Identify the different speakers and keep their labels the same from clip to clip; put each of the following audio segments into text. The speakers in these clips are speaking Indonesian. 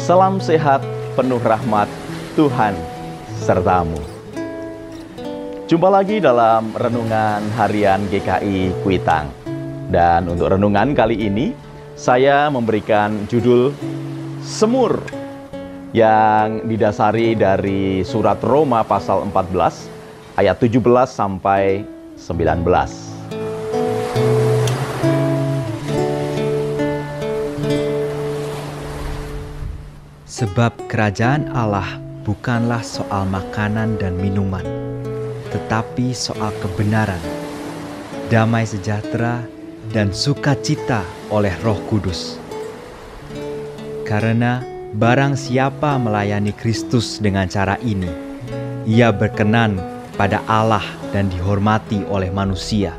Speaker 1: Salam sehat, penuh rahmat Tuhan sertamu. Jumpa lagi dalam Renungan Harian GKI Kuitang. Dan untuk renungan kali ini, saya memberikan judul Semur, yang didasari dari surat Roma pasal 14, ayat 17 sampai 19.
Speaker 2: Sebab kerajaan Allah bukanlah soal makanan dan minuman, tetapi soal kebenaran, damai sejahtera, dan sukacita oleh Roh Kudus. Karena barang siapa melayani Kristus dengan cara ini, ia berkenan pada Allah dan dihormati oleh manusia.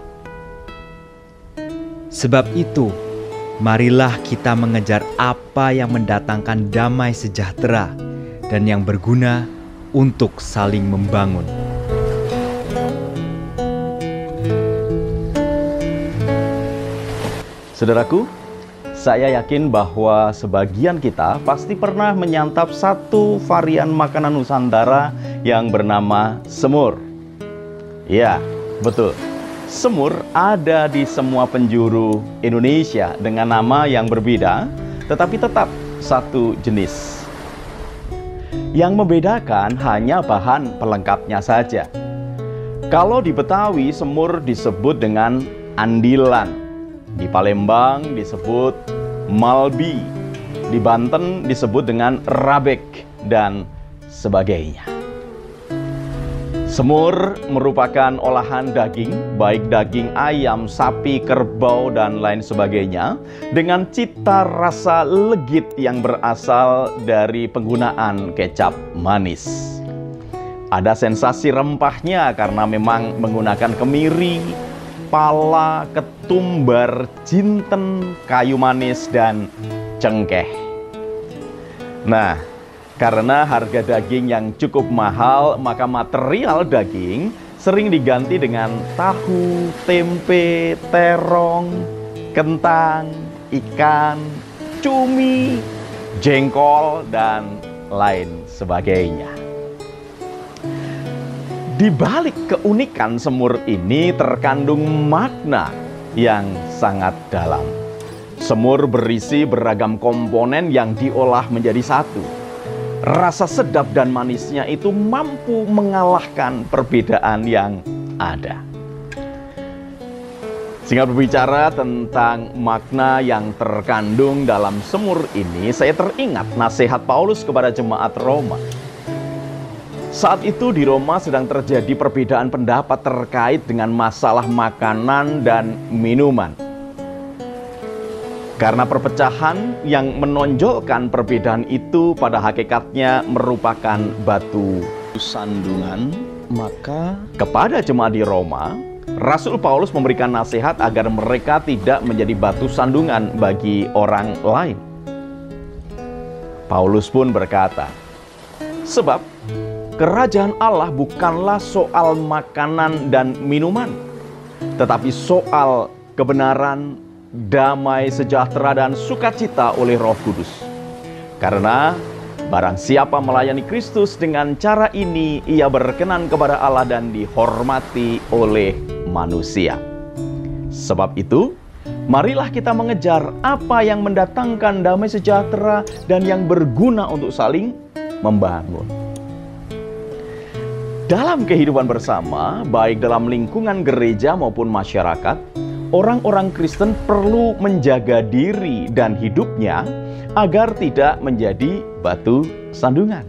Speaker 2: Sebab itu, marilah kita mengejar apa yang mendatangkan damai sejahtera dan yang berguna untuk saling membangun.
Speaker 1: Saudaraku, saya yakin bahwa sebagian kita pasti pernah menyantap satu varian makanan Nusantara yang bernama semur. Ya, betul. Semur ada di semua penjuru Indonesia dengan nama yang berbeda, tetapi tetap satu jenis. Yang membedakan hanya bahan pelengkapnya saja. Kalau di Betawi, semur disebut dengan andilan. Di Palembang disebut malbi. Di Banten disebut dengan rabek, dan sebagainya. Semur merupakan olahan daging, baik daging ayam, sapi, kerbau, dan lain sebagainya, dengan cita rasa legit yang berasal dari penggunaan kecap manis. Ada sensasi rempahnya karena memang menggunakan kemiri, pala, ketumbar, jinten, kayu manis, dan cengkeh. Nah, karena harga daging yang cukup mahal, maka material daging sering diganti dengan tahu, tempe, terong, kentang, ikan, cumi, jengkol, dan lain sebagainya. Di balik keunikan semur ini terkandung makna yang sangat dalam. Semur berisi beragam komponen yang diolah menjadi satu. Rasa sedap dan manisnya itu mampu mengalahkan perbedaan yang ada. Sehingga berbicara tentang makna yang terkandung dalam semur ini, saya teringat nasihat Paulus kepada jemaat Roma. Saat itu di Roma sedang terjadi perbedaan pendapat terkait dengan masalah makanan dan minuman. Karena perpecahan yang menonjolkan perbedaan itu pada hakikatnya merupakan batu sandungan, maka kepada jemaat di Roma, Rasul Paulus memberikan nasihat agar mereka tidak menjadi batu sandungan bagi orang lain. Paulus pun berkata, sebab kerajaan Allah bukanlah soal makanan dan minuman, tetapi soal kebenaran, damai sejahtera, dan sukacita oleh Roh Kudus. Karena barang siapa melayani Kristus dengan cara ini, ia berkenan kepada Allah dan dihormati oleh manusia. Sebab itu, marilah kita mengejar apa yang mendatangkan damai sejahtera dan yang berguna untuk saling membangun. Dalam kehidupan bersama, baik dalam lingkungan gereja maupun masyarakat, orang-orang Kristen perlu menjaga diri dan hidupnya agar tidak menjadi batu sandungan.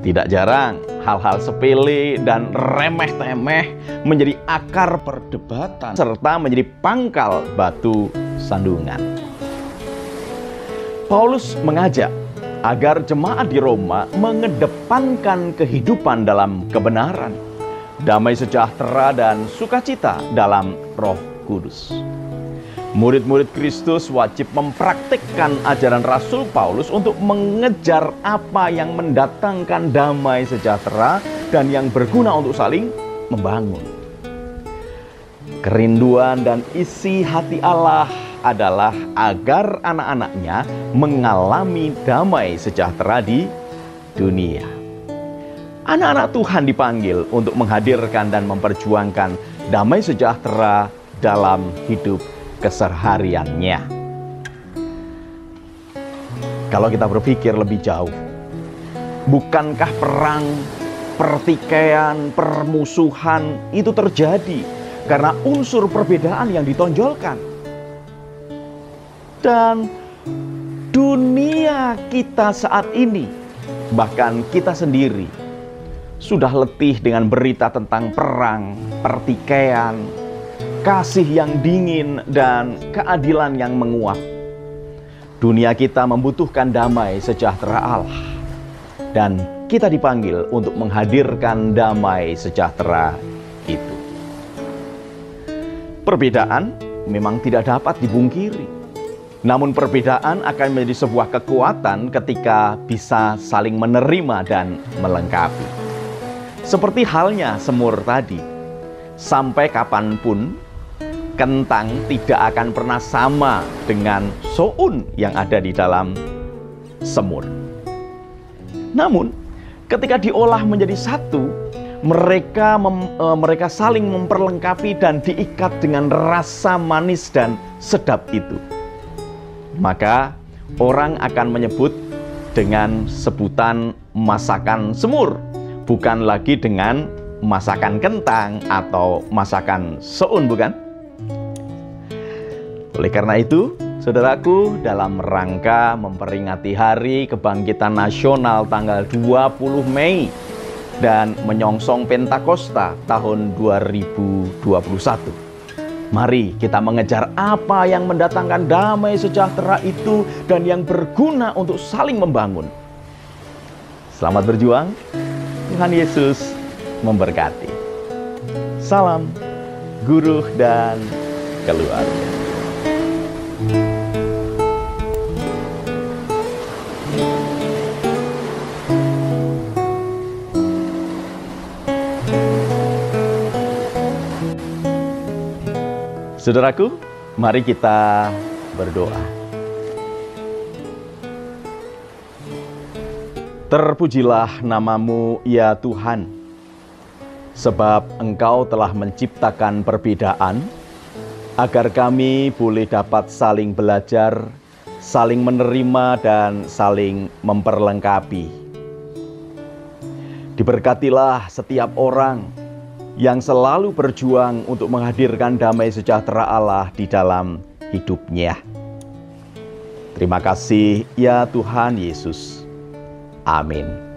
Speaker 1: Tidak jarang hal-hal sepele dan remeh-temeh menjadi akar perdebatan serta menjadi pangkal batu sandungan. Paulus mengajak agar jemaat di Roma mengedepankan kehidupan dalam kebenaran, damai sejahtera, dan sukacita dalam Roh Kudus. Murid-murid Kristus wajib mempraktikkan ajaran Rasul Paulus untuk mengejar apa yang mendatangkan damai sejahtera dan yang berguna untuk saling membangun. Kerinduan dan isi hati Allah adalah agar anak-anaknya mengalami damai sejahtera di dunia. Anak-anak Tuhan dipanggil untuk menghadirkan dan memperjuangkan damai sejahtera dalam hidup kesehariannya. Kalau kita berpikir lebih jauh, bukankah perang, pertikaian, permusuhan itu terjadi karena unsur perbedaan yang ditonjolkan? Dan dunia kita saat ini, bahkan kita sendiri, sudah letih dengan berita tentang perang, pertikaian, kasih yang dingin, dan keadilan yang menguap. Dunia kita membutuhkan damai sejahtera Allah. Dan kita dipanggil untuk menghadirkan damai sejahtera itu. Perbedaan memang tidak dapat dibungkiri. Namun perbedaan akan menjadi sebuah kekuatan ketika bisa saling menerima dan melengkapi. Seperti halnya semur tadi, sampai kapanpun kentang tidak akan pernah sama dengan soun yang ada di dalam semur. Namun, ketika diolah menjadi satu, mereka saling memperlengkapi dan diikat dengan rasa manis dan sedap itu. Maka orang akan menyebut dengan sebutan masakan semur, bukan lagi dengan masakan kentang atau masakan soun, bukan? Oleh karena itu, saudaraku, dalam rangka memperingati Hari Kebangkitan Nasional tanggal 20 Mei dan menyongsong Pentakosta tahun 2021, mari kita mengejar apa yang mendatangkan damai sejahtera itu dan yang berguna untuk saling membangun. Selamat berjuang, Tuhan Yesus memberkati. Salam guru dan keluarga. Saudaraku, mari kita berdoa. Terpujilah nama-Mu, ya Tuhan, sebab Engkau telah menciptakan perbedaan, agar kami boleh dapat saling belajar, saling menerima, dan saling memperlengkapi. Diberkatilah setiap orang yang selalu berjuang untuk menghadirkan damai sejahtera Allah di dalam hidupnya. Terima kasih ya Tuhan Yesus. Amin.